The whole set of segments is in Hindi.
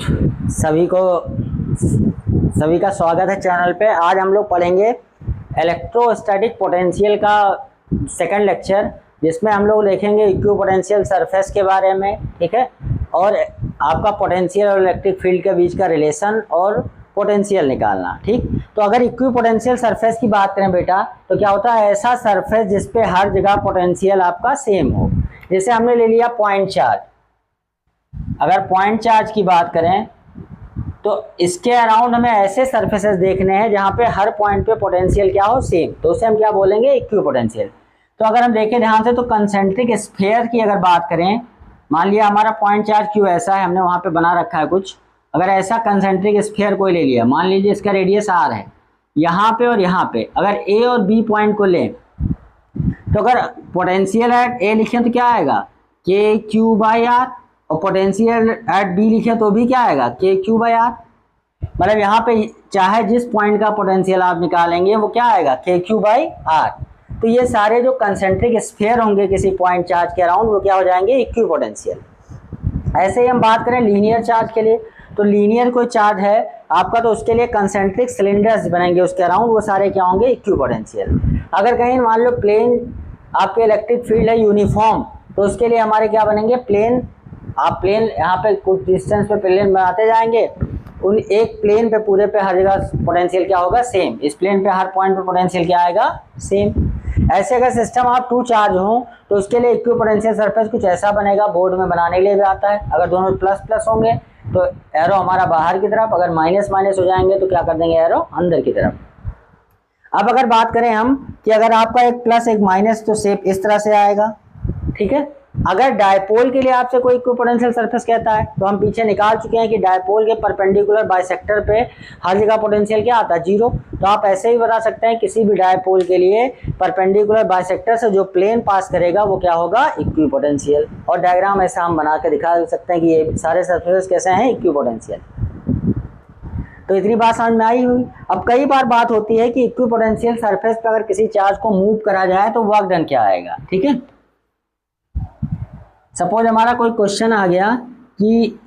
सभी को सभी का स्वागत है चैनल पे। आज हम लोग पढ़ेंगे इलेक्ट्रोस्टैटिक पोटेंशियल का सेकंड लेक्चर, जिसमें हम लोग देखेंगे इक्विपोटेंशियल सरफेस के बारे में, ठीक है, और आपका पोटेंशियल और इलेक्ट्रिक फील्ड के बीच का रिलेशन और पोटेंशियल निकालना। ठीक, तो अगर इक्विपोटेंशियल सरफेस की बात करें बेटा, तो क्या होता है, ऐसा सरफेस जिसपे हर जगह पोटेंशियल आपका सेम हो। जैसे हमने ले लिया पॉइंट चार्ज। अगर पॉइंट चार्ज की बात करें तो इसके अराउंड हमें ऐसे सरफेसेस देखने हैं जहां पे हर पॉइंट पे पोटेंशियल क्या हो, सेम, तो उसे हम क्या बोलेंगे, इक्विपोटेंशियल। तो अगर हम देखें ध्यान से, तो कंसेंट्रिक स्फीयर की अगर बात करें, मान लिया हमारा पॉइंट चार्ज क्यों ऐसा है, हमने वहां पे बना रखा है कुछ। अगर ऐसा कंसेंट्रिक स्फीयर कोई ले लिया, मान लीजिए इसका रेडियस आर है, यहाँ पे और यहाँ पे अगर ए और बी पॉइंट को लें, तो अगर पोटेंशियल एट ए लिखें तो क्या आएगा, के क्यू बाई आर, और पोटेंशियल एट बी लिखे तो भी क्या आएगा, के क्यू बाई आर। मतलब यहाँ पे चाहे जिस पॉइंट का पोटेंशियल आप निकालेंगे वो क्या आएगा, के क्यू बाई आर। तो ये सारे जो कंसेंट्रिक स्फीयर होंगे किसी पॉइंट चार्ज के अराउंड, वो क्या हो जाएंगे, इक्विपोटेंशियल। ऐसे ही हम बात करें लीनियर चार्ज के लिए, तो लीनियर कोई चार्ज है आपका, तो उसके लिए कंसेंट्रिक सिलेंडर्स बनेंगे उसके अराउंड, वो सारे क्या होंगे, इक्विपोटेंशियल। अगर कहीं मान लो प्लेन आपके इलेक्ट्रिक फील्ड है यूनिफॉर्म, तो उसके लिए हमारे क्या बनेंगे, प्लेन। आप प्लेन यहाँ पे कुछ डिस्टेंस पे प्लेन बनाते जाएंगे, उन एक प्लेन पे पूरे पे हर जगह पोटेंशियल क्या होगा, सेम। इस प्लेन पे हर पॉइंट पे पोटेंशियल क्या आएगा, सेम। ऐसे अगर सिस्टम आप टू चार्ज हो तो उसके लिए इक्विपोटेंशियल सरफेस कुछ ऐसा बनेगा, बोर्ड में बनाने के लिए भी आता है। अगर दोनों प्लस प्लस होंगे तो एरो हमारा बाहर की तरफ, अगर माइनस माइनस हो जाएंगे तो क्या कर देंगे, एरो अंदर की तरफ। अब अगर बात करें हम कि अगर आपका एक प्लस एक माइनस, तो शेप इस तरह से आएगा, ठीक है। अगर डायपोल के लिए आपसे कोई इक्विपोटेंशियल सरफेस कहता है, तो हम पीछे निकाल चुके हैं कि डायपोल के परपेंडिकुलर बाइसेक्टर पे हर जगह पोटेंशियल क्या आता है, जीरो। तो आप ऐसे ही बता सकते हैं किसी भी डायपोल के लिए परपेंडिकुलर बाइसेक्टर से जो प्लेन पास करेगा वो क्या होगा, इक्विपोटेंशियल। और डायग्राम ऐसा हम बना के दिखा सकते हैं कि ये सारे सरफेसेस कैसे हैं, इक्विपोटेंशियल। तो इतनी बात समझ में आई हुई। अब कई बार बात होती है कि इक्विपोटेंशियल सरफेस पर अगर किसी चार्ज को मूव करा जाए तो वर्क डन क्या आएगा, ठीक है। सपोज हमारा कोई क्वेश्चन आ गया कि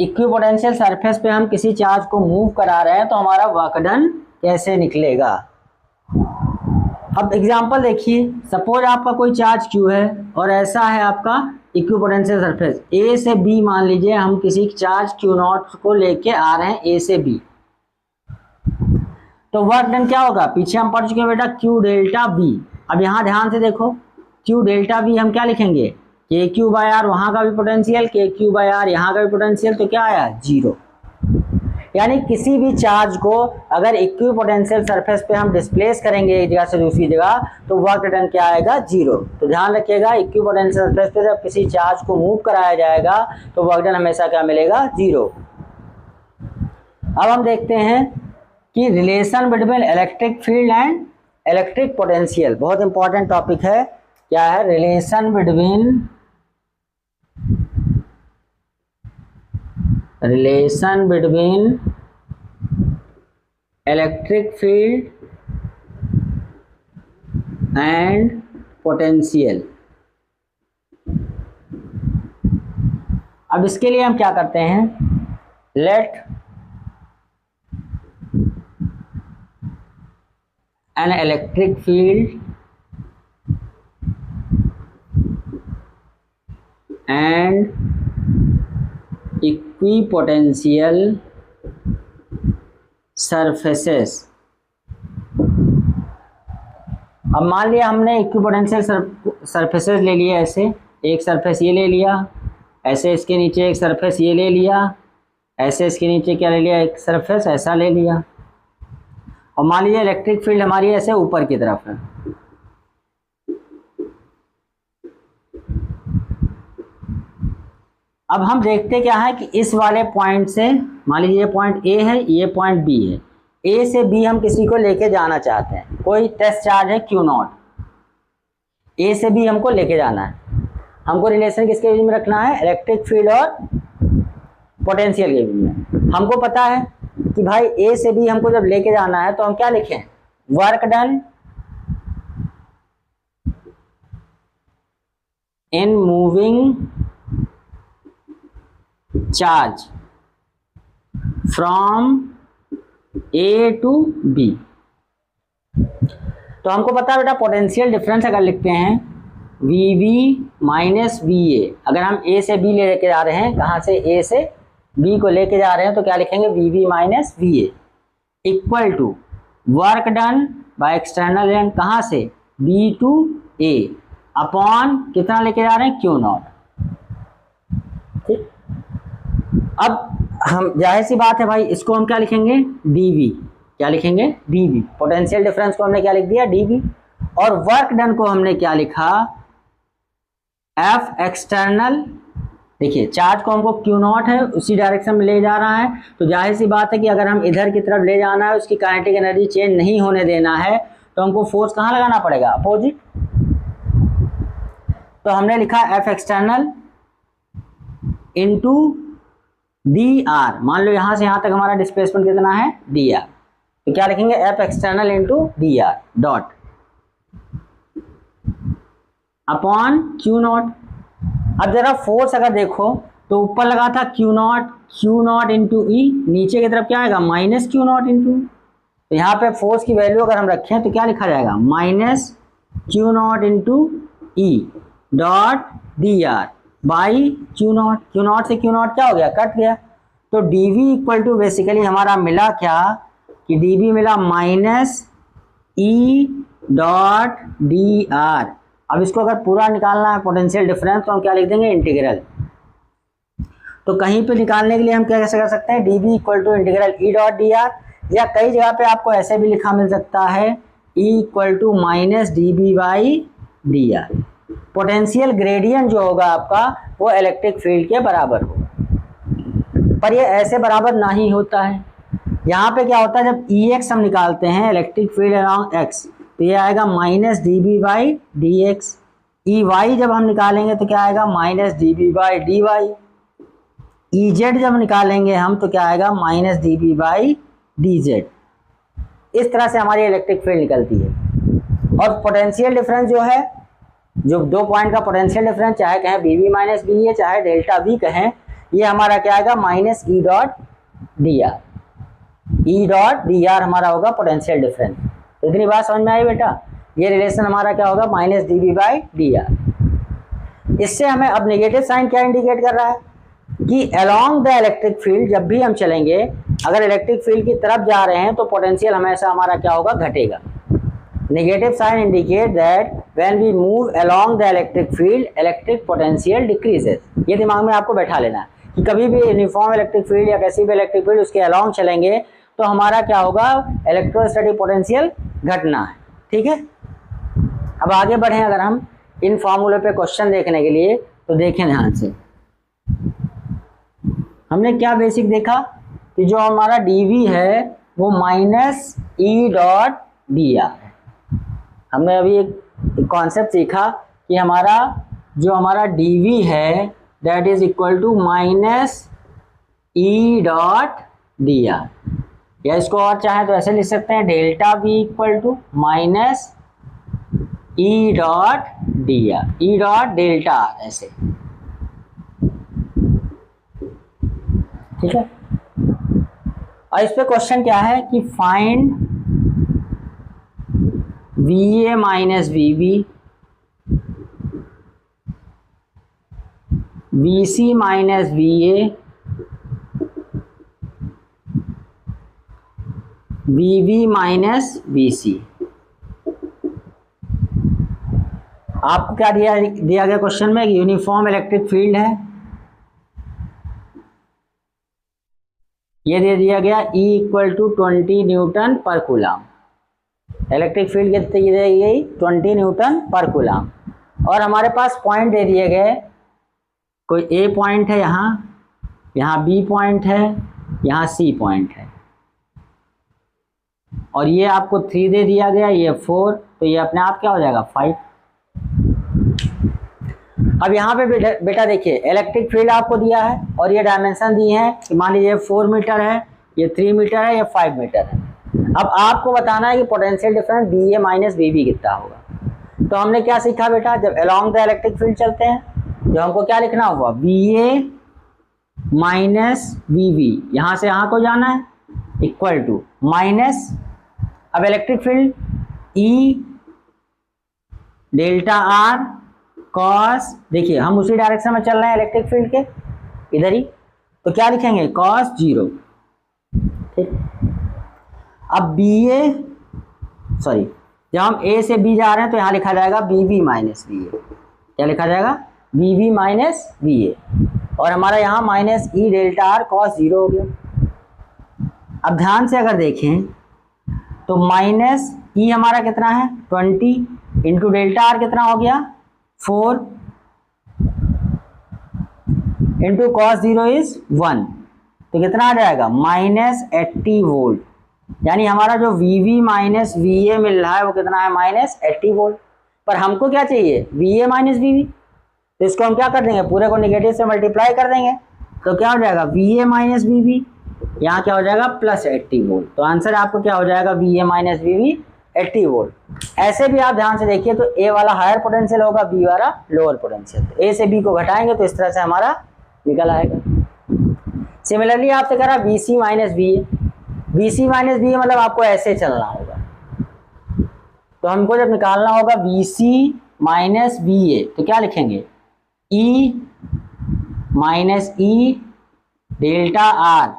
इक्विपोटेंशियल सरफेस पे हम किसी चार्ज को मूव करा रहे हैं तो हमारा वर्क डन कैसे निकलेगा। अब एग्जांपल देखिए, सपोज आपका कोई चार्ज Q है और ऐसा है आपका इक्विपोटेंशियल सरफेस A से B। मान लीजिए हम किसी चार्ज Q0 को लेके आ रहे हैं A से B, तो वर्क डन क्या होगा, पीछे हम पढ़ चुके हैं बेटा, Q डेल्टा B। अब यहाँ ध्यान से देखो, Q डेल्टा B हम क्या लिखेंगे, के क्यू बाई आर, वहां का भी पोटेंशियल, के क्यू बाई आर यहाँ का भी पोटेंशियल, तो क्या आया, जीरो। यानी किसी भी चार्ज को अगर इक्विपोटेंशियल सरफेस पे हम डिस्प्लेस करेंगे एक जगह से दूसरी जगह, तो वर्क डन क्या आएगा, जीरो। तो ध्यान रखिएगा, इक्विपोटेंशियल सरफेस पे जब किसी चार्ज को मूव कराया जाएगा तो वर्क डन हमेशा क्या मिलेगा, जीरो। अब हम देखते हैं कि relation between electric field and electric potential, बहुत इंपॉर्टेंट टॉपिक है। क्या है, relation between electric field and potential. अब इसके लिए हम क्या करते हैं, let an electric field and equipotential surfaces. अब मान लिया हमने इक्विपोटेंशियल सरफेसेस ले लिए, ऐसे एक सरफेस ये ले लिया, ऐसे इसके नीचे एक सरफेस ये ले लिया, ऐसे इसके नीचे क्या ले लिया, एक सरफेस ऐसा ले लिया। और मान लीजिए इलेक्ट्रिक फील्ड हमारी ऐसे ऊपर की तरफ है। अब हम देखते क्या है कि इस वाले पॉइंट से, मान लीजिए ये पॉइंट A है, ये पॉइंट B है, A से B हम किसी को लेके जाना चाहते हैं, कोई टेस्ट चार्ज है Q0, A से B हमको लेके जाना है। हमको रिलेशन किसके बीच में रखना है, इलेक्ट्रिक फील्ड और पोटेंशियल के बीच में। हमको पता है कि भाई A से B हमको जब लेके जाना है तो हम क्या लिखें, work done in moving charge, from A to B. तो हमको पता है बेटा पोटेंशियल डिफरेंस अगर लिखते हैं V V minus V A, अगर हम ए से बी लेके जा रहे हैं, कहाँ से ए से बी को लेके जा रहे हैं, तो क्या लिखेंगे V V minus V A equal to work done by external agent, कहाँ से बी टू ए, अपॉन कितना लेके जा रहे हैं क्यू नॉट। ठीक, अब हम जाहिर सी बात है भाई, इसको हम क्या लिखेंगे dV, क्या लिखेंगे dV, पोटेंशियल डिफरेंस को हमने क्या लिख दिया dV, और वर्क डन को हमने क्या लिखा F एक्सटर्नल। देखिए चार्ज को हमको Q नॉट है उसी डायरेक्शन में ले जा रहा है, तो जाहिर सी बात है कि अगर हम इधर की तरफ ले जाना है, उसकी काइनेटिक एनर्जी चेंज नहीं होने देना है, तो हमको फोर्स कहाँ लगाना पड़ेगा अपोजिट। तो हमने लिखा F external into D are, मान लो यहां से यहां तक हमारा डिस्प्लेसमेंट कितना है डी आर, तो क्या लिखेंगे F external into D R dot upon Q not. अब जरा फोर्स अगर देखो तो ऊपर लगा था क्यू नॉट इंटू ई, नीचे की तरफ क्या आएगा माइनस क्यू नॉट इंटू, तो यहाँ पे फोर्स की वैल्यू अगर हम रखें तो क्या लिखा जाएगा minus Q not into E dot D R by Q not से क्यू नॉट क्या हो गया कट गया, तो dV इक्वल टू बेसिकली हमारा मिला क्या कि dV मिला minus E dot D are. अब इसको अगर पूरा निकालना है पोटेंशियल डिफरेंस तो हम क्या लिख देंगे इंटीग्रल, तो कहीं पे निकालने के लिए हम क्या कैसे कर सकते हैं dV equal to integral E dot D R, या कई जगह पे आपको ऐसे भी लिखा मिल सकता है E equal to minus D B by D R. Potential gradient जो होगा आपका वो इलेक्ट्रिक फील्ड के बराबर होगा, पर ये ऐसे बराबर ना ही होता है। यहाँ पे क्या होता है जब Ex हम निकालते हैं इलेक्ट्रिक फील्ड अराउंड x, तो ये आएगा minus D B by D X. Ey जब हम निकालेंगे तो क्या आएगा minus D B by D Y. Ez जब निकालेंगे हम तो क्या आएगा minus D B by D Z. इस तरह से हमारी इलेक्ट्रिक फील्ड निकलती है। और पोटेंशियल डिफरेंस जो है, जो दो पॉइंट का पोटेंशियल डिफरेंस चाहे कहें बी वी माइनस बी है चाहे डेल्टा वी कहें, ये हमारा क्या आएगा minus E dot D R. E dot D are हमारा होगा पोटेंशियल डिफरेंस। तो इतनी बात समझ में आई बेटा, ये रिलेशन हमारा क्या होगा minus D V by D R. इससे हमें अब नेगेटिव साइन क्या इंडिकेट कर रहा है कि अलोंग द इलेक्ट्रिक फील्ड जब भी हम चलेंगे, अगर इलेक्ट्रिक फील्ड की तरफ जा रहे हैं तो पोटेंशियल हमेशा हमारा क्या होगा घटेगा। Negative sign indicate that when we move along the electric field electric potential decreases. ये दिमाग में आपको बैठा लेना है कि कभी भी यूनिफॉर्म इलेक्ट्रिक फील्ड या कैसी भी इलेक्ट्रिक फील्ड उसके अलोंग चलेंगे तो हमारा क्या होगा इलेक्ट्रोस्टैटिक पोटेंशियल घटना है। ठीक है, अब आगे बढ़ें। अगर हम इन फॉर्मूले पे क्वेश्चन देखने के लिए तो देखें ध्यान से। हमने क्या बेसिक देखा कि जो हमारा dV है वो minus E dot D are है। हमने अभी एक कॉन्सेप्ट सीखा कि हमारा जो हमारा dV है that is equal to minus E dot D R, या इसको और चाहे तो ऐसे लिख सकते हैं delta V equal to minus E dot D R, E dot delta R ऐसे। ठीक है, और इस पे क्वेश्चन क्या है कि find VA minus VB, VC minus VA, VB minus VC। आपको क्या दिया गया क्वेश्चन में? यूनिफॉर्म इलेक्ट्रिक फील्ड है, ये दे दिया गया E इक्वल टू 20 न्यूटन पर कूलम। इलेक्ट्रिक फील्ड कितनी दी गई 20 न्यूटन पर कूलम, और हमारे पास पॉइंट दे दिए गए, कोई A पॉइंट है यहाँ B पॉइंट है, यहाँ C पॉइंट है, और ये आपको 3 दे दिया गया, ये 4, तो ये अपने आप क्या हो जाएगा 5। अब यहाँ पे बेटा देखिए इलेक्ट्रिक फील्ड आपको दिया है और ये डायमेंशन दी है कि मान लीजिए 4 मीटर है, ये 3 मीटर है, ये 5 मीटर है। अब आपको बताना है कि potential difference BA minus BB कितना होगा। तो हमने क्या सीखा बेटा, जब अलोंग द इलेक्ट्रिक फील्ड चलते हैं जो हमको क्या लिखना होगा BA माइनस वी वी, यहाँ से यहाँ को जाना है, इक्वल टू माइनस, अब electric field E delta R cos, देखिए हम उसी डायरेक्शन में चल रहे हैं इलेक्ट्रिक फील्ड के, इधर ही, तो क्या लिखेंगे कॉस 0, ठीक। अब बी ए, सॉरी, जब हम ए से बी जा रहे हैं तो यहाँ लिखा जाएगा B V minus V A, क्या लिखा जाएगा B V minus V A, और हमारा यहाँ minus E delta R cos 0 हो गया। अब ध्यान से अगर देखें तो माइनस ई हमारा कितना है 20 इंटू डेल्टा आर कितना हो गया 4 इंटू कॉस 0 इज 1, तो कितना आ जाएगा माइनस 80 वोल्ट, यानी हमारा जो V V minus V A मिल रहा है वो कितना है माइनस 80 वोल्ट। पर हमको क्या चाहिए V A minus V V, तो इसको हम क्या कर देंगे पूरे को नेगेटिव से मल्टीप्लाई कर देंगे, तो क्या हो जाएगा V A minus V V, यहाँ क्या हो जाएगा प्लस 80 वोल्ट, तो आंसर आपको क्या हो जाएगा V A minus V V 80 volt. ऐसे भी आप ध्यान से देखिए तो ए वाला हायर पोटेंशियल होगा, बी वाला लोअर पोटेंशियल, तो ए से बी को घटाएंगे तो इस तरह से हमारा निकल आएगा। सिमिलरली आपसे कह रहा बी सी माइनस बी ए, बी सी माइनस बी ए मतलब आपको ऐसे चलना होगा, तो हमको जब निकालना होगा बी सी माइनस बी ए तो क्या लिखेंगे E minus E delta are,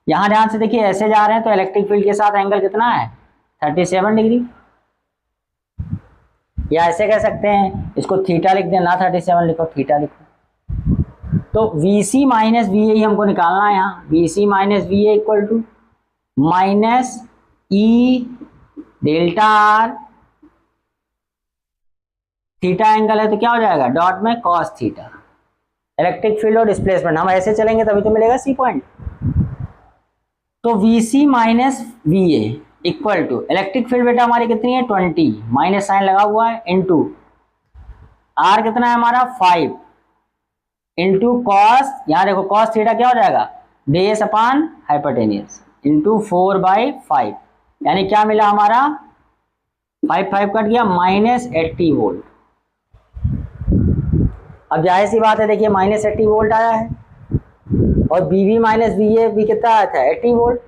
यहां ध्यान से देखिए ऐसे जा रहे हैं तो इलेक्ट्रिक फील्ड के साथ एंगल कितना है 37 डिग्री, या ऐसे कह सकते हैं इसको थीटा लिख दें, ना 37 लिखो थीटा लिखो। तो V C minus V A हमको निकालना है, यहाँ V C minus V A equal to minus E delta R, theta angle है तो क्या हो जाएगा डॉट में कॉस थीटा, इलेक्ट्रिक फील्ड और डिस्प्लेसमेंट हम ऐसे चलेंगे तभी तो मिलेगा सी पॉइंट। तो V C minus V A equal to electric field बेटा हमारी कितनी है 20, माइनस साइन लगा हुआ है, इनटू आर कितना है हमारा 5 इंटू कॉस, यहाँ देखो कॉस थीटा क्या हो जाएगा बेस अपान हाइपोटेनियस इंटू 4/5, यानी क्या मिला हमारा 5 कट गया माइनस 80 वोल्ट। अब जाहिर सी बात है देखिए माइनस 80 वोल्ट आया है और B V minus V A भी कितना आया था 80 वोल्ट।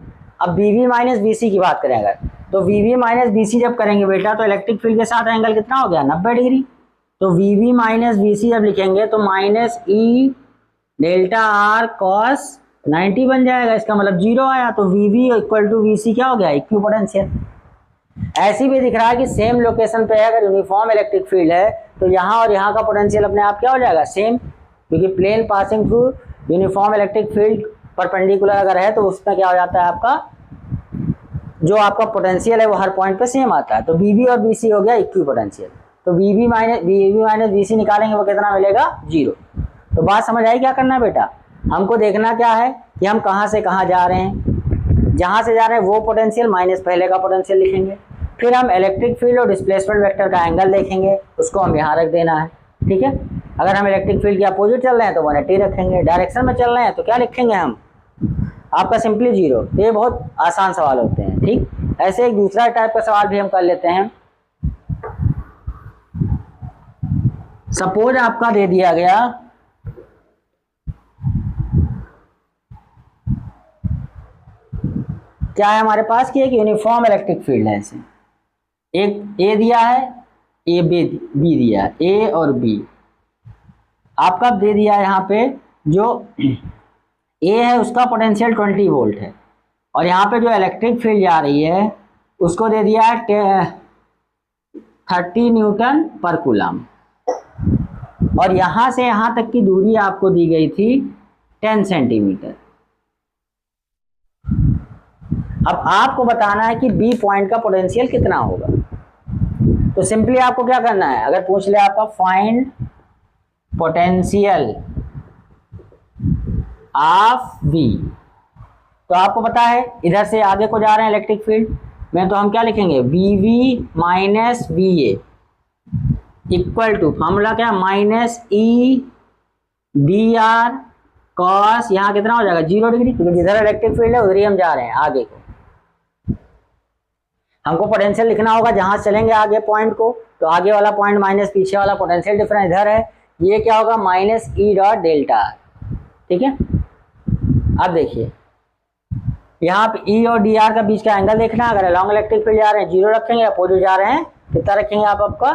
अब B V minus B C की बात करें अगर, तो V V minus B C जब करेंगे बेटा तो इलेक्ट्रिक फील्ड के साथ एंगल कितना हो गया 90 डिग्री, तो V V minus B C जब लिखेंगे तो minus E delta R cos 90 बन जाएगा, इसका मतलब 0 आया, तो V V equal to V C क्या हो गया इक्विपोटेंशियल। ऐसी भी दिख रहा है कि सेम लोकेशन पे है, अगर यूनिफॉर्म इलेक्ट्रिक फील्ड है तो यहाँ और यहाँ का पोटेंशियल अपने आप क्या हो जाएगा सेम, क्योंकि plane passing through uniform electric field perpendicular अगर है तो उसमें क्या हो जाता है आपका जो आपका पोटेंशियल है वो हर पॉइंट पे सेम आता है, तो बी वी और बी सी हो गया इक्विपोटेंशियल, तो V V minus B C निकालेंगे वो कितना मिलेगा 0। तो बात समझ आई क्या करना है बेटा, हमको देखना क्या है कि हम कहाँ से कहाँ जा रहे हैं, जहाँ से जा रहे हैं वो पोटेंशियल माइनस पहले का पोटेंशियल लिखेंगे, फिर हम इलेक्ट्रिक फील्ड और डिस्प्लेसमेंट वेक्टर का एंगल देखेंगे, उसको हम यहाँ रख देना है, ठीक है। अगर हम इलेक्ट्रिक फील्ड के अपोजिट चल रहे हैं तो 180 रखेंगे, डायरेक्शन में चल रहे हैं तो क्या लिखेंगे हम आपका सिंपली 0। तो ये बहुत आसान सवाल होते हैं, ठीक। ऐसे एक दूसरा टाइप का सवाल भी हम कर लेते हैं। सपोज आपका दे दिया गया क्या है हमारे पास कि एक यूनिफॉर्म इलेक्ट्रिक फील्ड है, ऐसे एक ए दिया है, ए बी दिया है, ए और बी आपका दे दिया है, यहाँ पे जो ए है उसका पोटेंशियल 20 वोल्ट है और यहाँ पे जो इलेक्ट्रिक फील्ड जा रही है उसको दे दिया है 30 न्यूटन पर कूलम, और यहाँ से यहाँ तक की दूरी आपको दी गई थी 10 सेंटीमीटर। अब आपको बताना है कि बी पॉइंट का पोटेंशियल कितना होगा, तो सिंपली आपको क्या करना है, अगर पूछ ले आपका फाइंड पोटेंशियल ऑफ बी, तो आपको पता है इधर से आगे को जा रहे हैं इलेक्ट्रिक फील्ड में, तो हम क्या लिखेंगे V V minus V A equal to formula क्या minus E D R cos, यहाँ कितना हो जाएगा 0 डिग्री, क्योंकि जिधर इलेक्ट्रिक फील्ड है उधर ही हम जा रहे हैं आगे को। हमको पोटेंशियल लिखना होगा जहां चलेंगे आगे पॉइंट को, तो आगे वाला पॉइंट माइनस पीछे वाला पोटेंशियल डिफरेंस इधर है, ये क्या होगा minus E dot delta are. ठीक है, अब देखिए यहाँ पे ई और डी आर का बीच का एंगल देखना है। अगर लॉन्ग इलेक्ट्रिक फील्ड जा रहे हैं 0 रखेंगे, अपोजिट जा रहे हैं कितना रखेंगे आप आपका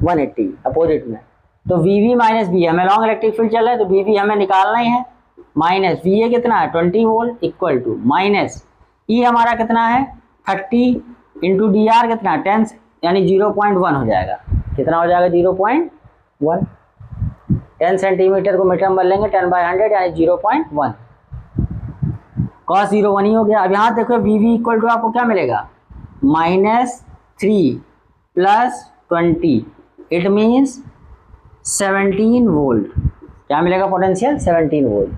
180 अपोजिट में। तो वी वी माइनस बी, हमें लॉन्ग इलेक्ट्रिक फील्ड चल रहा है तो वी वी हमें निकालना ही है। माइनस वी ए कितना है 20 वोल्ट इक्वल टू माइनस ई हमारा कितना है 30 इंटू डी आर कितना 10 यानी 0.1 हो जाएगा। कितना हो जाएगा 0.1। 10 सेंटीमीटर को मीटर में बदलेंगे 10/100 यानी 0.1। cos 0 1 ही हो गया। अब यहाँ देखो वी वी इक्वल टू आपको क्या मिलेगा -3 + 20 इट मीन्स 17 वोल्ट। क्या मिलेगा पोटेंशियल 17 वोल्ट।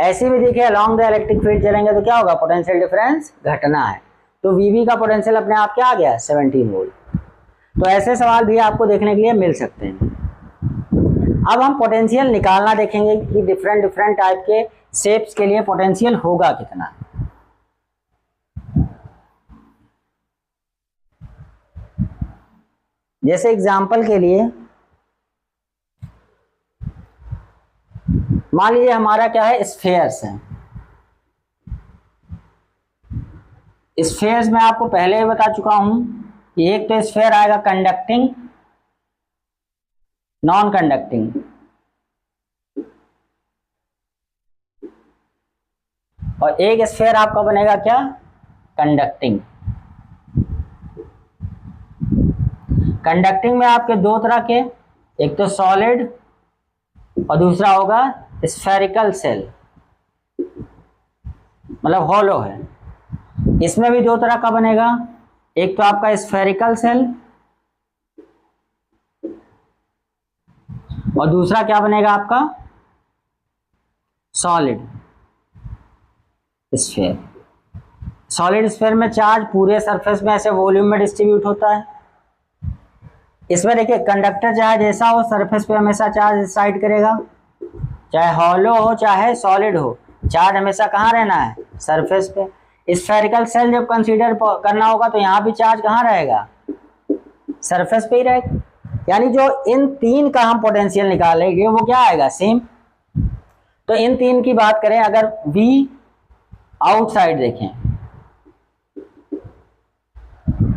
ऐसे भी देखिए अलॉन्ग द इलेक्ट्रिक फील्ड चलेंगे तो क्या होगा पोटेंशियल डिफरेंस घटना है। तो वीवी का पोटेंशियल अपने आप क्या आ गया 17 वोल्ट। तो ऐसे सवाल भी आपको देखने के लिए मिल सकते हैं। अब हम पोटेंशियल निकालना देखेंगे कि डिफरेंट डिफरेंट टाइप के शेप्स के लिए पोटेंशियल होगा कितना। जैसे एग्जांपल के लिए मान लीजिए हमारा क्या है स्फेयर्स है। स्फेयर्स में आपको पहले ही बता चुका हूं कि एक तो स्फेयर आएगा कंडक्टिंग, नॉन कंडक्टिंग। और एक स्फेयर आपका बनेगा क्या कंडक्टिंग। कंडक्टिंग में आपके दो तरह के, एक तो सॉलिड और दूसरा होगा स्फेरिकल सेल, मतलब हॉलो है। इसमें भी दो तरह का बनेगा, एक तो आपका स्फेरिकल सेल और दूसरा क्या बनेगा आपका सॉलिड स्फेयर। सॉलिड स्फेयर में चार्ज पूरे सरफेस में ऐसे वॉल्यूम में डिस्ट्रीब्यूट होता है। इसमें देखिए कंडक्टर चाहे जैसा हो सरफेस पे हमेशा चार्ज रिसाइड करेगा, चाहे हॉलो हो चाहे सॉलिड हो, चार्ज हमेशा कहाँ रहना है सरफेस पे। स्फेरिकल सेल जब कंसीडर करना होगा तो यहाँ भी चार्ज कहाँ रहेगा सरफेस पे ही रहेगा। यानी जो इन तीन का हम पोटेंशियल निकालेंगे वो क्या आएगा सेम। तो इन तीन की बात करें, अगर V आउटसाइड देखें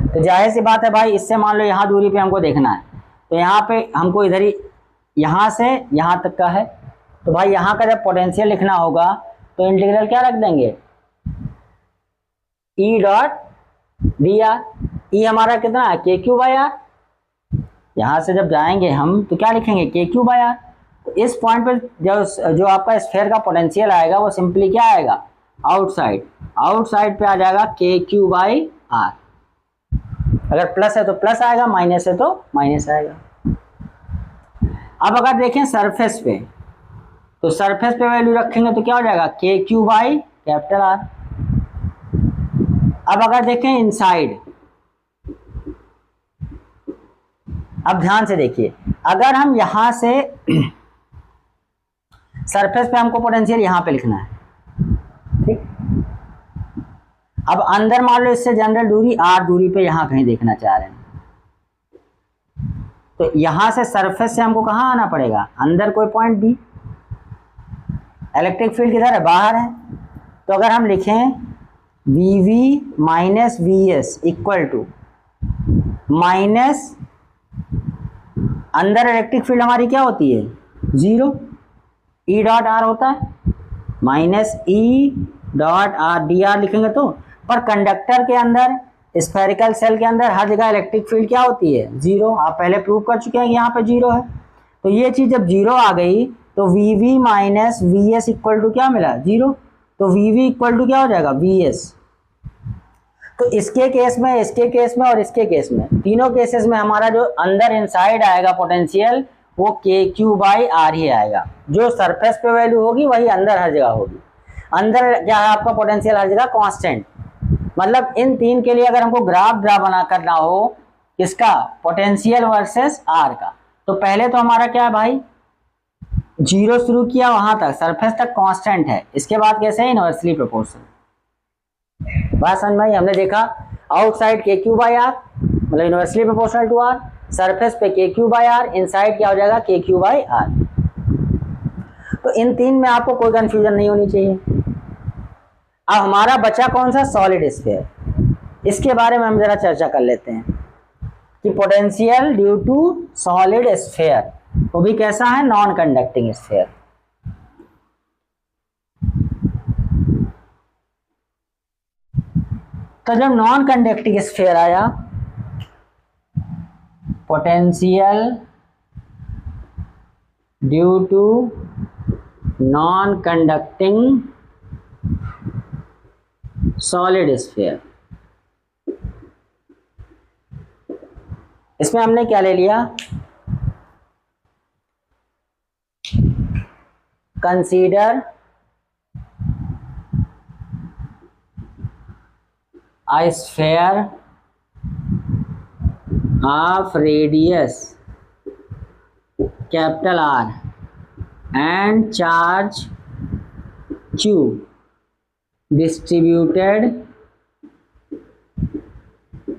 तो जाहिर सी बात है भाई, इससे मान लो यहाँ दूरी पे हमको देखना है तो यहाँ पे हमको इधर ही यहाँ से यहाँ तक का है। तो भाई यहाँ का जब पोटेंशियल लिखना होगा तो इंटीग्रल क्या रख देंगे E डॉट डी आर। ई हमारा कितना है KQ/R। यहाँ से जब जाएंगे हम तो क्या लिखेंगे KQ/R। तो इस पॉइंट पर जो आपका स्फेयर का पोटेंशियल आएगा वो सिंपली क्या आएगा आउटसाइड। आउटसाइड पे आ जाएगा KQ/R। अगर प्लस है तो प्लस आएगा, माइनस है तो माइनस आएगा। अब अगर देखें सरफेस पे तो सरफेस पे वैल्यू रखेंगे तो क्या हो जाएगा KQ/R। अब अगर देखें इनसाइड, अब ध्यान से देखिए, अगर हम यहां से सरफेस पे हमको पोटेंशियल यहां पे लिखना है, ठीक। अब अंदर मान लो इससे जनरल दूरी R दूरी पे यहां कहीं देखना चाह रहे हैं तो यहां से सरफेस से हमको कहां आना पड़ेगा अंदर कोई पॉइंट B। इलेक्ट्रिक फील्ड किधर है बाहर है। तो अगर हम लिखें VV minus VS equal to minus अंदर इलेक्ट्रिक फील्ड हमारी क्या होती है 0, E डॉट R होता है minus E dot R dr लिखेंगे तो। पर कंडक्टर के अंदर स्फेरिकल सेल के अंदर हर जगह इलेक्ट्रिक फील्ड क्या होती है 0। आप पहले प्रूव कर चुके हैं कि यहाँ पे 0 है। तो ये चीज जब 0 आ गई तो VV minus VS equal to क्या मिला 0। तो VV इक्वल टू क्या हो जाएगा VS। तो इसके केस में, इसके केस में और इसके केस में, तीनों केसेस में हमारा जो अंदर इनसाइड आएगा पोटेंशियल वो KQ/R ही आएगा। जो सरफेस पे वैल्यू होगी वही अंदर हर जगह होगी। अंदर क्या है आपका पोटेंशियल हर जगह कांस्टेंट। मतलब इन तीन के लिए अगर हमको ग्राफ बना करना हो किसका पोटेंशियल वर्सेस R का, तो पहले तो हमारा क्या है भाई 0 शुरू किया वहां तक सरफेस तक कांस्टेंट है। इसके बाद कैसे इनवर्सली प्रोपोर्शनल। बात समझ में आई। हमने देखा आउटसाइड KQ/R मतलब inversely proportional to R, surface पे KQ/R, इनसाइड क्या हो जाएगा KQ/R। इन तीन में आपको कोई कंफ्यूजन नहीं होनी चाहिए। अब हमारा बचा कौन सा, सॉलिड स्फीयर। इसके बारे में हम जरा चर्चा कर लेते हैं कि potential due to solid sphere, वो भी कैसा है, नॉन कंडक्टिंग स्फीयर। तो जब नॉन कंडक्टिंग स्फीयर आया, potential due to non conducting solid sphere, इसमें हमने क्या ले लिया, consider a sphere of radius capital R and charge Q distributed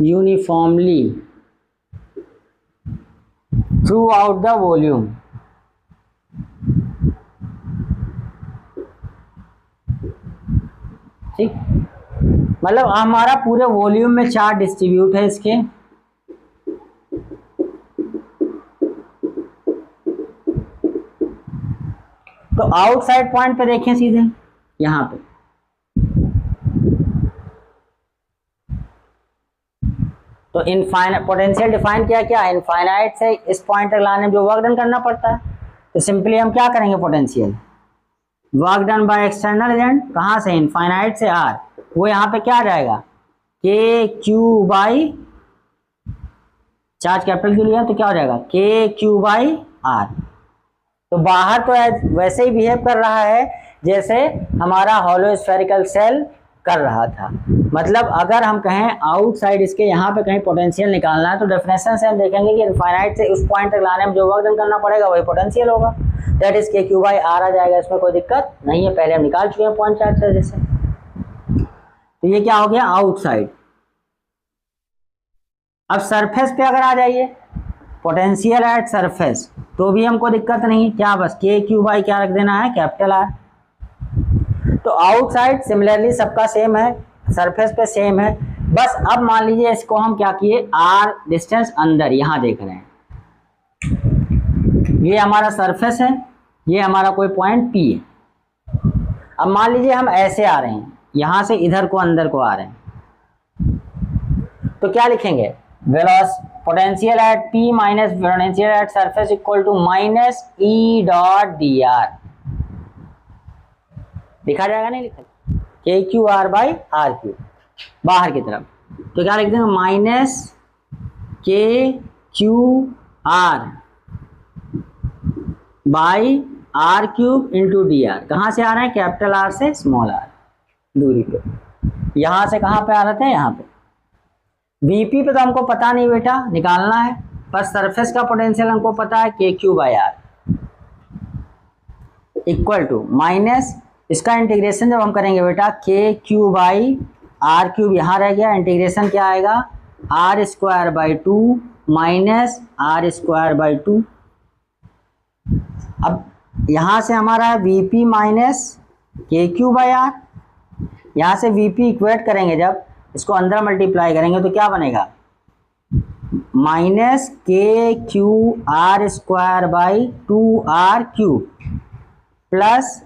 uniformly throughout the volume। ठीक, मतलब हमारा पूरे वॉल्यूम में चार्ज डिस्ट्रीब्यूट है इसके, तो आउटसाइड पॉइंट पे देखें सीधे यहां पे, तो इनफाइनाइट पोटेंशियल डिफाइन किया क्या, इनफाइनाइट से इस पॉइंट तक लाने में जो वर्क डन करना पड़ता है, तो सिंपली हम क्या करेंगे, potential work done by external agent, कहां से, इनफाइनाइट से आर, वो यहाँ पे क्या आ जाएगा, K Q by, charge capital Q लिया तो क्या हो जाएगा, के क्यू बाई आर। तो बाहर तो वैसे ही बिहेव कर रहा है जैसे हमारा हॉलो स्फेरिकल सेल कर रहा था। मतलब अगर हम कहें आउटसाइड इसके यहाँ पे कहीं पोटेंशियल निकालना है, तो डेफिनेशन से हम देखेंगे कि इनफाइनाइट से उस पॉइंट तक लाने में जो वर्क डन करना पड़ेगा वही पोटेंशियल होगा, दैट इज के क्यू बाई आर आ जाएगा। इसमें कोई दिक्कत नहीं है, पहले हम निकाल चुके हैं पॉइंट चार्ज से जैसे। तो ये क्या हो गया, आउटसाइड। अब सरफेस पे अगर आ जाइए, पोटेंशियल एट सरफेस, तो भी हमको दिक्कत नहीं, क्या बस के क्यू बाई क्या रख देना है, कैपिटल आर। तो आउटसाइड सिमिलरली सबका सेम है, सरफेस पे सेम है, बस अब मान लीजिए इसको हम क्या किए, आर डिस्टेंस अंदर यहां देख रहे हैं, ये हमारा सरफेस है, ये हमारा कोई पॉइंट पी है। अब मान लीजिए हम ऐसे आ रहे हैं, यहां से इधर को अंदर को आ रहे हैं, तो क्या लिखेंगे, potential at P minus potential at surface equal to minus E dot D R. लिखा जाएगा, नहीं लिखा, K Q R by R Q बाहर की तरफ, तो क्या लिख देंगे, minus K Q R by R cube into D R. कहां से आ रहे हैं, कैपिटल आर से स्मॉल आर दूरी पे, यहां से कहां पे आ रहे थे, यहां पे। वीपी पे तो हमको पता नहीं बेटा, निकालना है, पर सरफेस का पोटेंशियल हमको पता है, K Q by R equal to minus, इसका इंटीग्रेशन जब हम करेंगे बेटा, के क्यू बाई आर क्यूब यहाँ रह गया, इंटीग्रेशन क्या आएगा, R square by two minus R square by two. अब यहां से हमारा है VP minus K Q by R, यहां से वीपी इक्वेट करेंगे, जब इसको अंदर मल्टीप्लाई करेंगे तो क्या बनेगा, minus K Q R square by two R cube plus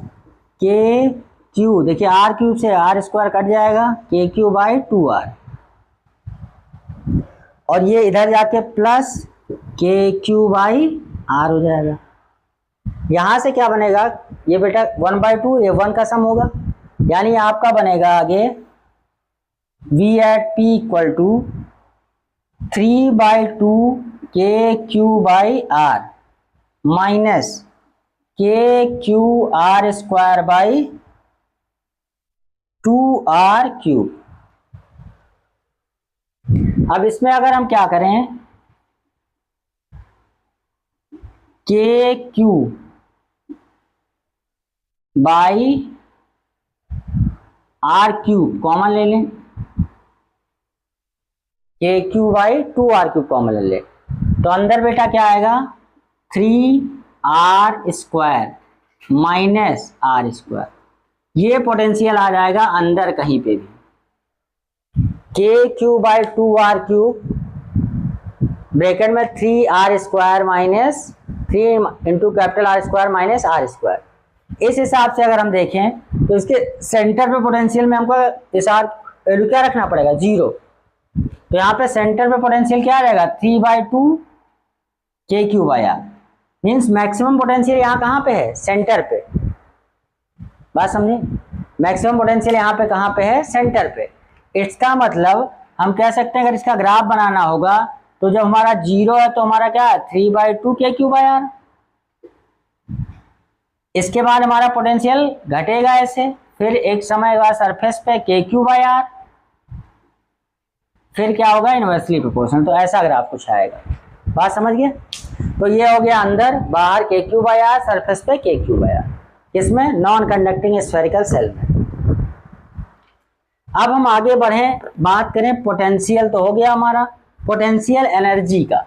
K Q, देखिए आर क्यूब से आर स्क्वायर कट जाएगा, K Q by two are, और ये इधर जाके plus K Q by are हो जाएगा। यहां से क्या बनेगा, ये बेटा 1/2, ये 1 का सम होगा, यानी आपका बनेगा आगे V at P equal to 3/2 K Q by R minus K Q R square by 2r cube. अब इसमें अगर हम क्या करें, K Q by R cube common ले लें, के Q by 2r cube common ले लें, तो अंदर बेटा क्या आएगा 3r square minus R square, ये पोटेंशियल आ जाएगा अंदर कहीं पे भी, के Q by 2r cube bracket में 3r square minus 3 into capital R square minus R square. इस हिसाब से अगर हम देखें तो इसके सेंटर पे पोटेंशियल में हमको इस आर वैल्यू क्या रखना पड़ेगा, 0। तो यहाँ पे सेंटर पे पोटेंशियल क्या रहेगा, 3/2 K Q by R, means maximum potential यहाँ कहाँ पे है, सेंटर पे। बात समझे, मैक्सिमम पोटेंशियल यहाँ पे कहाँ पे है, सेंटर पे। इसका मतलब हम कह सकते हैं अगर इसका ग्राफ बनाना होगा तो जब हमारा 0 है तो हमारा क्या है, 3/2 के क्यू बाई आर। इसके बाद हमारा पोटेंशियल घटेगा ऐसे, फिर एक समय बाद सरफेस पे के क्यू बाई आर, फिर क्या होगा, इनवर्सली प्रोपोर्शनल। तो ऐसा ग्राफ कुछ आएगा। बात समझ गए। तो ये हो गया अंदर, बाहर के क्यू बाई आर, सरफेस पे के क्यू बाई आर, इसमें नॉन कंडक्टिंग स्फेरिकल सेल में। अब हम आगे बढ़े, बात करें पोटेंशियल तो हो गया हमारा, पोटेंशियल एनर्जी का।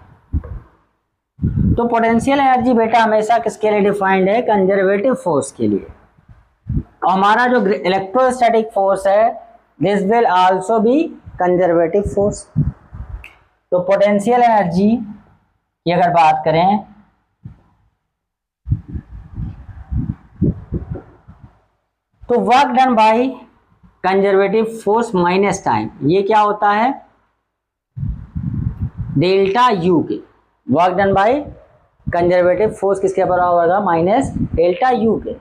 तो पोटेंशियल एनर्जी बेटा हमेशा किसके लिए डिफाइंड है, कंजर्वेटिव फोर्स के लिए। और हमारा जो इलेक्ट्रोस्टैटिक फोर्स है this will also be conservative force. तो पोटेंशियल एनर्जी की अगर बात करें तो work done by conservative force minus time, ये क्या होता है, डेल्टा यू के। Work done by conservative force किसके बराबर होगा, माइनस डेल्टा यू के।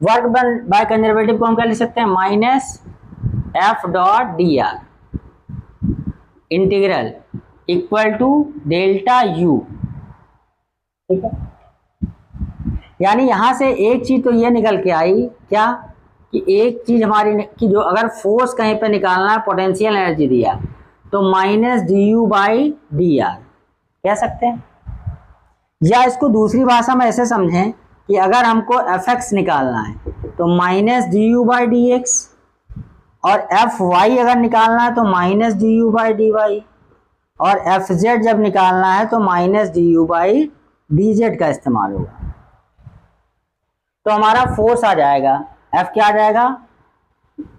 वर्क डन बाय कंजर्वेटिव को हम क्या लिख सकते हैं, minus F dot D R integral equal to delta U. ठीक है, यानी यहां से एक चीज तो ये निकल के आई क्या, कि एक चीज हमारी कि जो अगर फोर्स कहीं पे निकालना है, पोटेंशियल एनर्जी दिया तो minus D U by D are कह सकते हैं। या इसको दूसरी भाषा में ऐसे समझें कि अगर हमको एफ एक्स निकालना है तो minus D U by D X, और एफ वाई अगर निकालना है तो minus D U by D Y, और एफ जेड जब निकालना है तो minus D U by D Z का इस्तेमाल होगा। तो हमारा फोर्स आ जाएगा, एफ क्या आ जाएगा,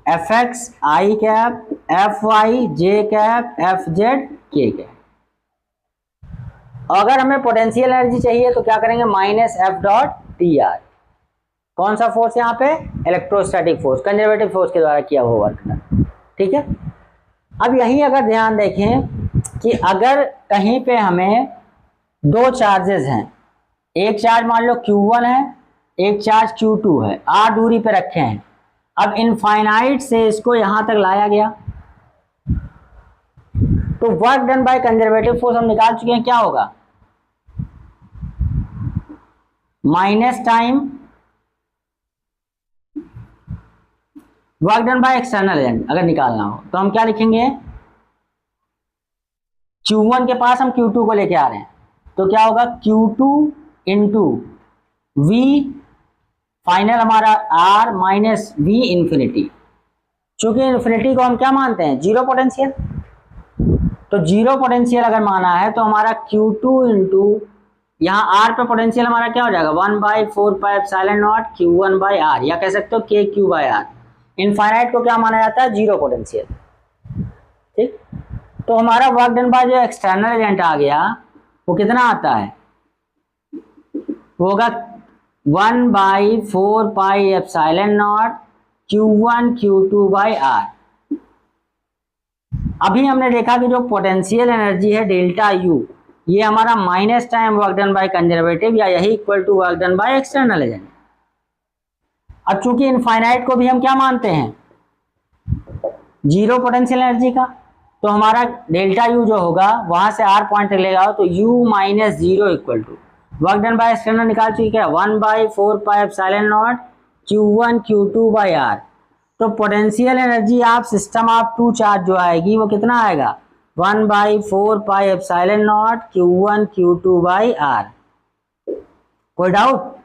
एफ एक्स आई कैप, एफ वाई जे कैप, एफ जेड के कैप। अगर हमें पोटेंशियल एनर्जी चाहिए तो क्या करेंगे, minus F dot T R. कौन सा फोर्स यहाँ पे, इलेक्ट्रोस्टैटिक फोर्स, कंजर्वेटिव फोर्स के द्वारा किया हुआ वर्क। ठीक है, अब यही अगर ध्यान देखें कि अगर कहीं पे हमें दो चार्जेस हैं, एक चार्ज मान लो Q1 है, एक चार्ज Q2 है, r दूरी पे रखे हैं। अब इनफाइनाइट से इसको यहां तक लाया गया तो work done by conservative force हम निकाल चुके हैं, क्या होगा, minus time work done by external agent. अगर निकालना हो तो हम क्या लिखेंगे, Q1 के पास हम Q2 को लेके आ रहे हैं तो क्या होगा, Q2 इंटू V फाइनल हमारा R माइनस V इंफिनिटी। चूंकि इंफिनिटी को हम क्या मानते हैं, जीरो पोटेंशियल, तो जीरो पोटेंशियल अगर माना है तो हमारा Q2 इंटू यहाँ R पे पोटेंशियल हमारा क्या हो जाएगा, 1/4πε0 Q1/R, या कह सकते हो K Q/R। इनफाइनाइट को क्या माना जाता है, जीरो पोटेंशियल। ठीक, तो हमारा वर्क डन बाय जो एक्सटर्नल एजेंट आ गया वो कितना आता है, वो होगा 1/4πε0 Q1 Q2/R। अभी हमने देखा कि जो पोटेंशियल एनर्जी है डेल्टा यू, ये हमारा minus time work done by conservative, या यही equal to work done by external agent. अब चूंकि इनफाइनाइट को भी हम क्या मानते हैं, जीरो पोटेंशियल एनर्जी का, तो हमारा डेल्टा यू जो होगा वहां से आर पॉइंट लेगा तो U minus zero equal to work done by external निकाल चुके हैं 1/4πε0 Q1 Q2/R। तो potential energy of system of two charge जो आएगी वो कितना आएगा, 1/4πε0 Q1 Q2/R। कोई डाउट?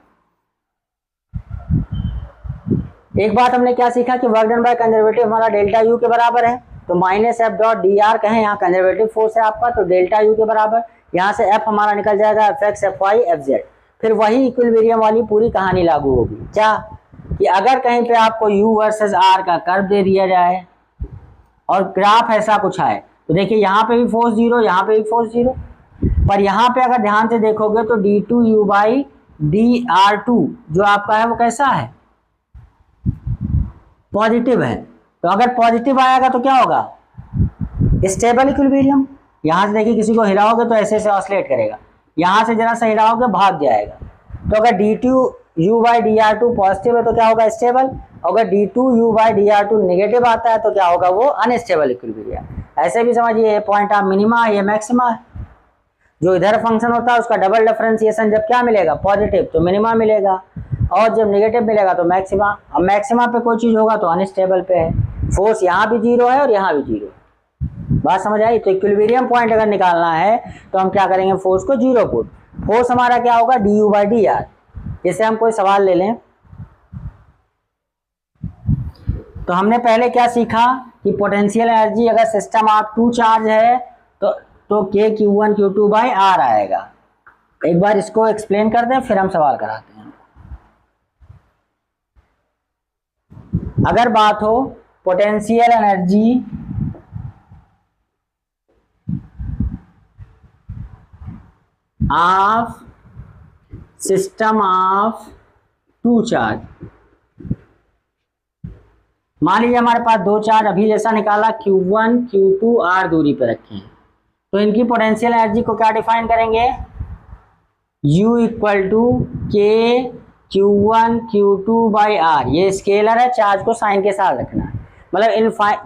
एक बात हमने क्या सीखा कि वर्क डन बाय कंजर्वेटिव हमारा डेल्टा यू के बराबर है, तो minus F dot D are कहें, यहाँ कंजर्वेटिव फोर्स है आपका तो डेल्टा यू के बराबर, यहाँ से एफ हमारा निकल जाएगा F X F Y F Z. फिर वही इक्विलिब्रियम वाली पूरी कहानी लागू होगी। क्या कि अगर कहीं पे आपको U वर्सेस R का कर्व दे दिया जाए और ग्राफ ऐसा कुछ है, तो देखिए यहाँ पे भी फोर्स जीरो, यहाँ पे भी फोर्स जीरो, पर यहाँ पे अगर ध्यान से देखोगे तो d2u बाई dr2 जो आपका है वो कैसा है, पॉजिटिव है। तो अगर पॉजिटिव आएगा तो क्या होगा, स्टेबल इक्विलिब्रियम। यहाँ से देखिए किसी को हिलाओगे तो ऐसे ऑसिलेट करेगा, यहाँ से जरा सा हिलाओगे भाग जाएगा। तो अगर d2u बाई dr2 पॉजिटिव है तो क्या होगा, स्टेबल। अगर d2u बाई dr2 नेगेटिव आता है तो क्या होगा, वो अनस्टेबल इक्विलिब्रियम। ऐसे भी समझिए ये पॉइंट आप मिनिमा है, ये मैक्सिमा है। जो इधर फंक्शन होता है उसका डबल डिफरेंशिएशन जब क्या मिलेगा, पॉजिटिव, तो मिनिमा मिलेगा, और जब नेगेटिव मिलेगा तो मैक्सिमा। अब मैक्सिमा पे कोई चीज होगा तो अनस्टेबल पे है। फोर्स यहाँ भी जीरो है और यहाँ भी जीरो। बात समझ आई। तो इक्विलिब्रियम पॉइंट अगर निकालना है तो हम क्या करेंगे, फोर्स को जीरो पुट। फोर्स हमारा क्या होगा, du बाई dr। जैसे हम कोई सवाल ले लें तो हमने पहले क्या सीखा कि पोटेंशियल एनर्जी अगर सिस्टम ऑफ टू चार्ज है तो k q1 q2 by r आएगा। एक बार इसको एक्सप्लेन कर दें फिर हम सवाल कराते हैं। अगर बात हो potential energy of system of two charge, मान लीजिए हमारे पास दो चार्ज अभी जैसा निकाला Q1 Q2 R दूरी पर रखे हैं, तो इनकी पोटेंशियल एनर्जी को क्या डिफाइन करेंगे, U equal to K Q1 Q2 by R। ये स्केलर है, चार्ज को साइन के साथ रखना है। मतलब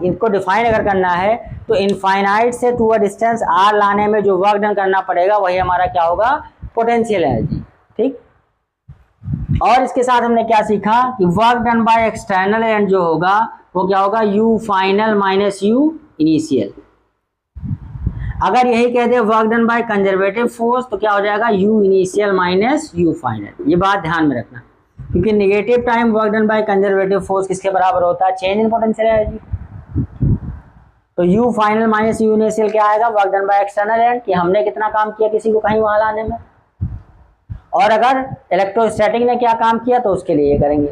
इनको डिफाइन अगर करना है तो इनफाइनाइट से टू अ डिस्टेंस R लाने में जो वर्क डन करना पड़ेगा वही हमारा क्या होगा, पोटेंशियल एनर्जी। ठीक, और इसके साथ हमने क्या सीखा कि work done by external and जो होगा वो क्या होगा, U final minus U initial. अगर यही कह they work done by conservative force तो क्या हो जाएगा, U initial minus U final. ये बात ध्यान में रखना, क्योंकि negative time work done by conservative force किसके बराबर होता है, चेंज इन पोटेंशियल एनर्जी। तो U final minus U initial क्या आएगा, work done by external and, कि हमने कितना काम किया किसी को कहीं वहां लाने में, और अगर इलेक्ट्रोस्टैटिक ने क्या काम किया तो उसके लिए ये करेंगे।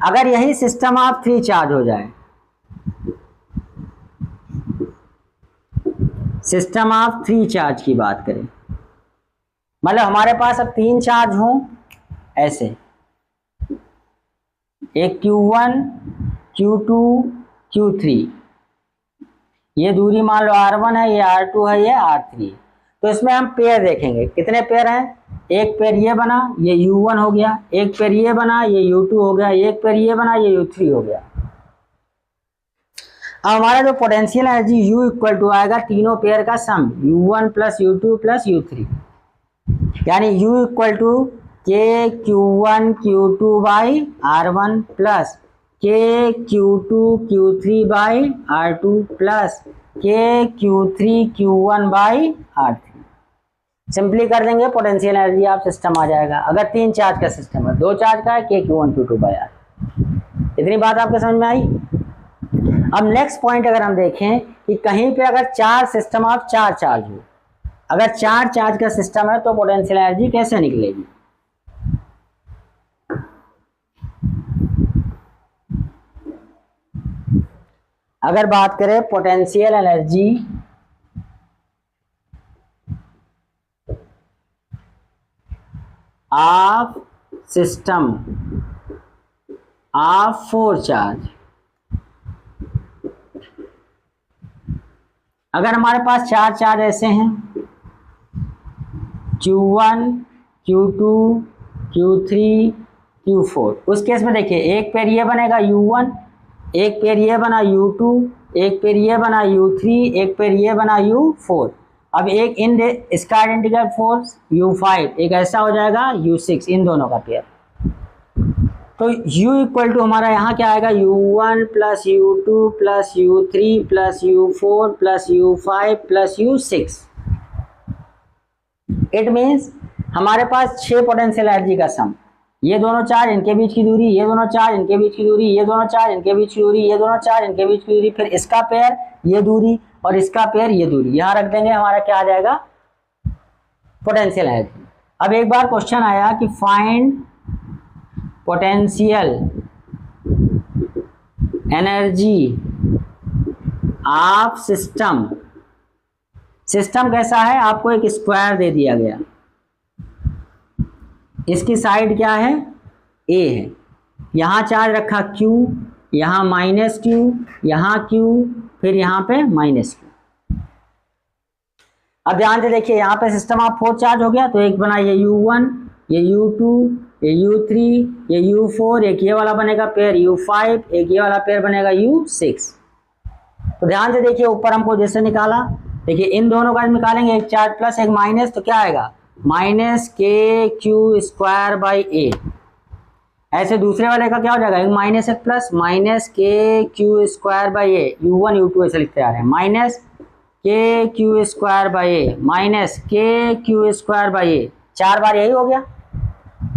अगर यही सिस्टम ऑफ थ्री चार्ज हो जाए, सिस्टम ऑफ थ्री चार्ज की बात करें, मतलब हमारे पास अब तीन चार्ज हों ऐसे, एक Q1 Q2 Q3, ये दूरी मान लो R1 है, ये R2 है, ये R3। तो इसमें हम पेयर देखेंगे, कितने पेयर हैं, एक पेयर ये बना, ये U1 हो गया, एक पेयर ये बना, ये U2 हो गया, एक पेयर ये बना, ये U3 हो गया। अब हमारा जो potential energy U equal to आएगा तीनों पेयर का सम, U1 plus U2 plus U3, यानी U equal to K Q1 Q2 by R1 plus K Q2 Q3 by R2 plus K Q3 Q1 by R3। Simply कर देंगे, पोटेंशियल एनर्जी आप सिस्टम आ जाएगा। अगर तीन चार्ज का सिस्टम है, दो चार्ज का है, K Q1 Q2 by R। इतनी बात आपके समझ में आई। अब नेक्स्ट पॉइंट अगर हम देखें कि कहीं पे अगर चार सिस्टम ऑफ चार चार्ज हो, अगर चार चार्ज का सिस्टम है तो पोटेंशियल एनर्जी कैसे निकलेगी। अगर बात करें potential energy of system of four charge, अगर हमारे पास चार चार्ज ऐसे हैं Q1 Q2 Q3 Q4, उस केस में देखिए एक पेयर ये बनेगा U1, एक पेयर ये बना U2, एक पेयर ये बना U3, एक पेयर ये बना U4। अब एक इन इसका आइडेंटिकल फोर्स U5, एक ऐसा हो जाएगा U6, इन दोनों का पेयर। तो U इक्वल टू हमारा यहाँ क्या आएगा, U1 plus U2 plus U3 plus U4 plus U5 plus U6। It means हमारे पास 6 पोटेंशियल एनर्जी का सम, ये दोनों चार्ज इनके बीच की दूरी, ये दोनों चार्ज इनके बीच की दूरी, ये दोनों चार्ज इनके बीच की दूरी, ये दोनों चार्ज इनके बीच की दूरी, फिर इसका पेयर ये दूरी और इसका पेयर ये दूरी, यहाँ रख देंगे, हमारा क्या आ जाएगा, पोटेंशियल एनर्जी। अब एक बार क्वेश्चन आया कि find potential energy of system. System कैसा है, आपको एक स्क्वायर दे दिया गया, इसकी साइड क्या है, ए है, यहाँ चार्ज रखा Q, यहाँ -Q, यहाँ Q, फिर यहाँ पे -Q। अब ध्यान से देखिए, यहाँ पे सिस्टम ऑफ 4 चार्ज हो गया, तो एक बना ये U1, ये U2, ये U3, ये U4, एक ये वाला बनेगा पेयर U5, एक ये वाला पेयर बनेगा U6। तो ध्यान से देखिए, ऊपर हमको जैसे निकाला, देखिए इन दोनों का निकालेंगे, एक चार्ज प्लस एक माइनस, तो क्या आएगा -KQ² A। ऐसे दूसरे वाले का क्या हो जाएगा, एक माइनस एक plus -KQ² A, U1 U2 ऐसे लिखते आ रहे हैं, -KQ² A -KQ² A, 4 बार यही हो गया,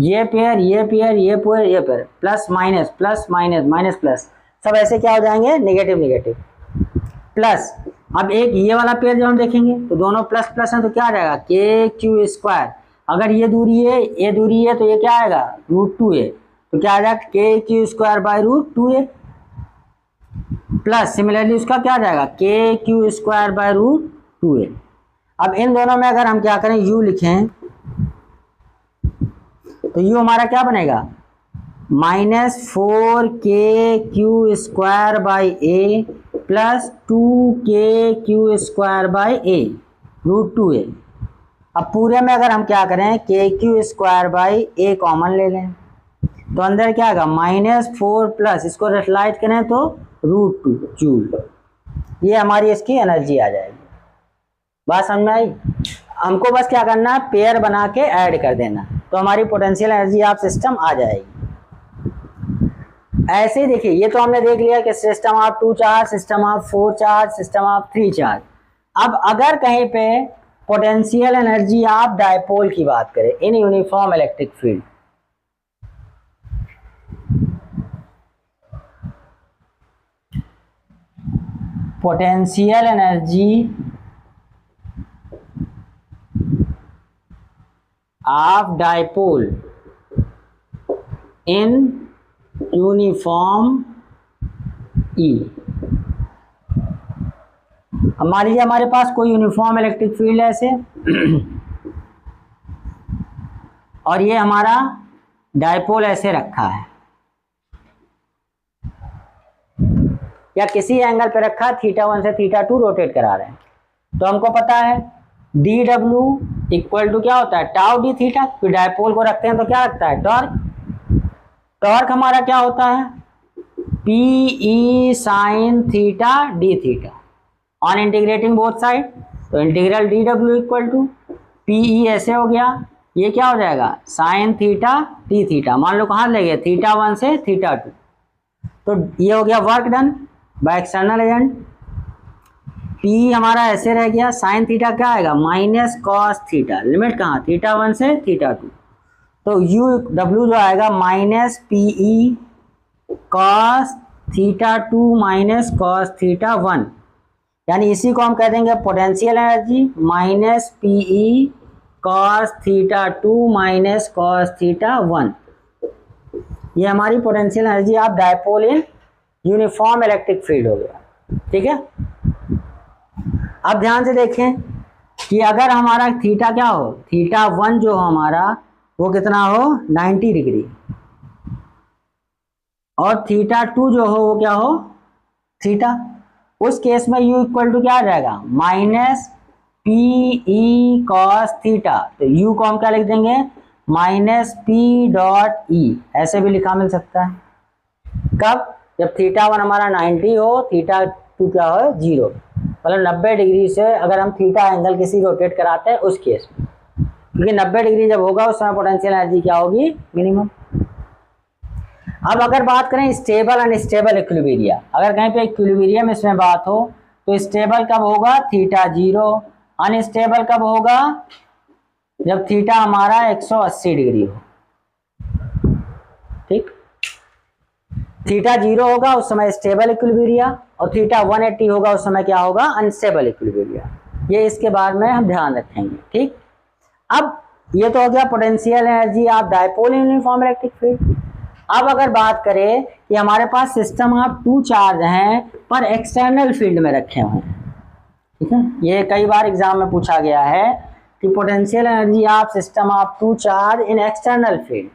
ये पेयर ये पेयर ये पेयर ये pair, plus minus minus plus, सब ऐसे क्या हो जाएंगे, नेगेटिव नेगेटिव प्लस। अब एक ये वाला पेयर जब हम देखेंगे तो दोनों प्लस प्लस हैं, तो क्या आ जाएगा KQ²। अगर ये दूरी है तो ये क्या आएगा √2a, तो क्या आ जाएगा KQ² प्लस सिमिलरली उसका क्या आ जाएगा KQ² अब इन दोनों में अगर हम क्या करें, U लिखें, तो U हमारा क्या बनेगा -4KQ² प्लस 2KQ² √2a। अब पूरे में अगर हम क्या करें, KQ² कॉमन ले लें, तो अंदर क्या आएगा -4 प्लस, इसको रेशनलाइज करें तो √2 जूल, ये हमारी इसकी एनर्जी आ जाएगी। बात समझ में आई? हमको बस क्या करना है, पेयर बना के ऐड कर देना, तो हमारी पोटेंशियल एनर्जी ऑफ सिस्टम आ जाएगी। ऐसे ही देखिए, ये तो हमने देख लिया कि system of 2 charge, system of 4 charge, system of 3 charge. अब अगर कहीं पे पोटेंशियल एनर्जी ऑफ डायपोल की बात करें in uniform electric field, potential energy of dipole in uniform E। मान लीजिए हमारे पास कोई यूनिफॉर्म इलेक्ट्रिक फील्ड है ऐसे और ये हमारा डायपोल ऐसे रखा है या किसी एंगल पे रखा, θ1 से θ2 रोटेट करा रहे हैं, तो हमको पता है dW इक्वल टू क्या होता है τ d थीटा, फिर डायपोल को रखते हैं तो क्या रखता है टॉर्क। टॉर्क हमारा क्या होता है PE sin θ d theta on integrating both side, तो integral dW equal to PE ऐसे हो गया, ये क्या हो जाएगा sin θ d थीटा, मान लो कहाँ ले गए θ1 से θ2, तो ये हो गया work done by external agent. P हमारा ऐसे रह गया, sin θ क्या आएगा -cos θ, लिमिट कहाँ θ1 से θ2, तो W जो आएगा -PE cos θ2 cos θ1, यानी इसी को हम कह देंगे potential energy -PE cos θ2 cos θ1। ये हमारी potential energy of dipole in uniform electric field हो गया, ठीक है। अब ध्यान से देखें कि अगर हमारा थीटा क्या हो, θ1 जो हमारा वो कितना हो 90 डिग्री, और θ2 जो हो वो क्या हो थीटा, उस केस में U इक्वल टू क्या आ जाएगा -PE cos θ, तो U को हम क्या लिख देंगे -P.E, ऐसे भी लिखा मिल सकता है। कब, जब θ1 हमारा 90 हो, θ2 क्या हो 0, मतलब 90 डिग्री से अगर हम थीटा एंगल किसी रोटेट कराते हैं उस केस में, क्योंकि 90 डिग्री जब होगा उस समय पोटेंशियल एनर्जी क्या होगी मिनिमम। अब अगर बात करें स्टेबल अनस्टेबल इक्विलिब्रियम, अगर कहीं पे इक्विलिब्रियम इसमें बात हो तो स्टेबल कब होगा θ0, अनस्टेबल कब होगा जब थीटा हमारा 180 डिग्री हो, ठीक। θ0 होगा उस समय स्टेबल इक्विलिब्रियम, और θ 180 होगा उस समय क्या होगा अनस्टेबल इक्विलिब्रियम। ये इसके बारे में हम ध्यान रखेंगे, ठीक। अब ये तो हो गया potential energy of dipole uniform electric field. अब अगर बात करें कि हमारे पास सिस्टम ऑफ टू चार्ज हैं पर एक्सटर्नल फील्ड में रखे हुए हैं, ठीक है, ये कई बार एग्जाम में पूछा गया है कि potential energy of system of two charge in external field,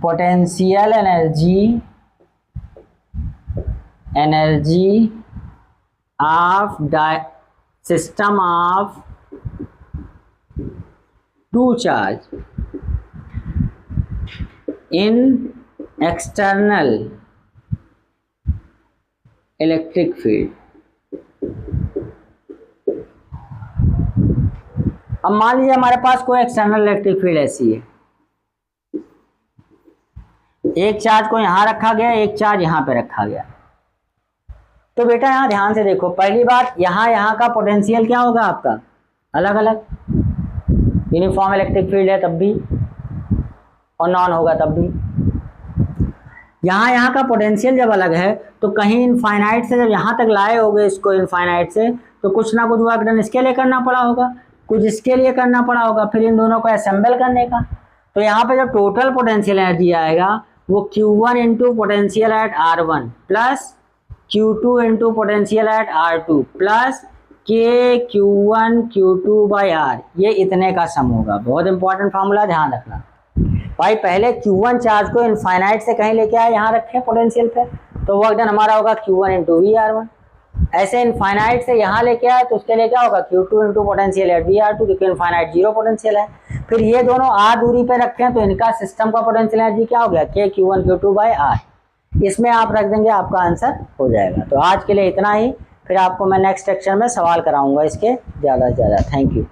potential energy of system of two charge in external electric field. अब मान लीजिए हमारे पास कोई एक्सटर्नल इलेक्ट्रिक फील्ड ऐसी है, एक चार्ज को यहां रखा गया, एक चार्ज यहां पे रखा गया। तो बेटा यहां ध्यान से देखो, पहली बात यहां का पोटेंशियल क्या होगा आपका, अलग अलग। यूनिफॉर्म इलेक्ट्रिक फील्ड है तब भी और नॉन होगा तब भी। यहाँ का पोटेंशियल जब अलग है तो कहीं इनफाइनाइट से जब यहाँ तक लाए होगे इसको इनफाइनाइट से, तो कुछ ना कुछ वर्क डन इसके लिए करना पड़ा होगा, कुछ इसके लिए करना पड़ा होगा, फिर इन दोनों को असेंबल करने का। तो यहाँ पे जो टोटल पोटेंशियल एनर्जी आएगा वो Q1 into potential at R1 plus Q2 into potential at R2 plus Q1 Q2 by R, ये इतने का सम होगा। बहुत इंपॉर्टेंट फार्मूला, ध्यान रखना भाई। पहले Q1 चार्ज को इनफाइनाइट से कहीं लेके आए, यहाँ रखे पोटेंशियल पे, तो वर्क डन हमारा होगा Q1 इंटू VR1। ऐसे इनफाइनाइट से यहाँ लेके आए तो उसके लिए क्या होगा, Q2 into potential at VR2, क्योंकि इनफाइनाइट जीरो पोटेंशियल है। फिर ये दोनों R दूरी पे रखे हैं तो इनका सिस्टम का पोटेंशियल एनर्जी क्या हो गया, Q1 Q2 बाई R। इसमें आप रख देंगे, आपका आंसर हो जाएगा। तो आज के लिए इतना ही, फिर आपको मैं नेक्स्ट सेक्शन में सवाल कराऊंगा इसके ज़्यादा से ज़्यादा। Thank you.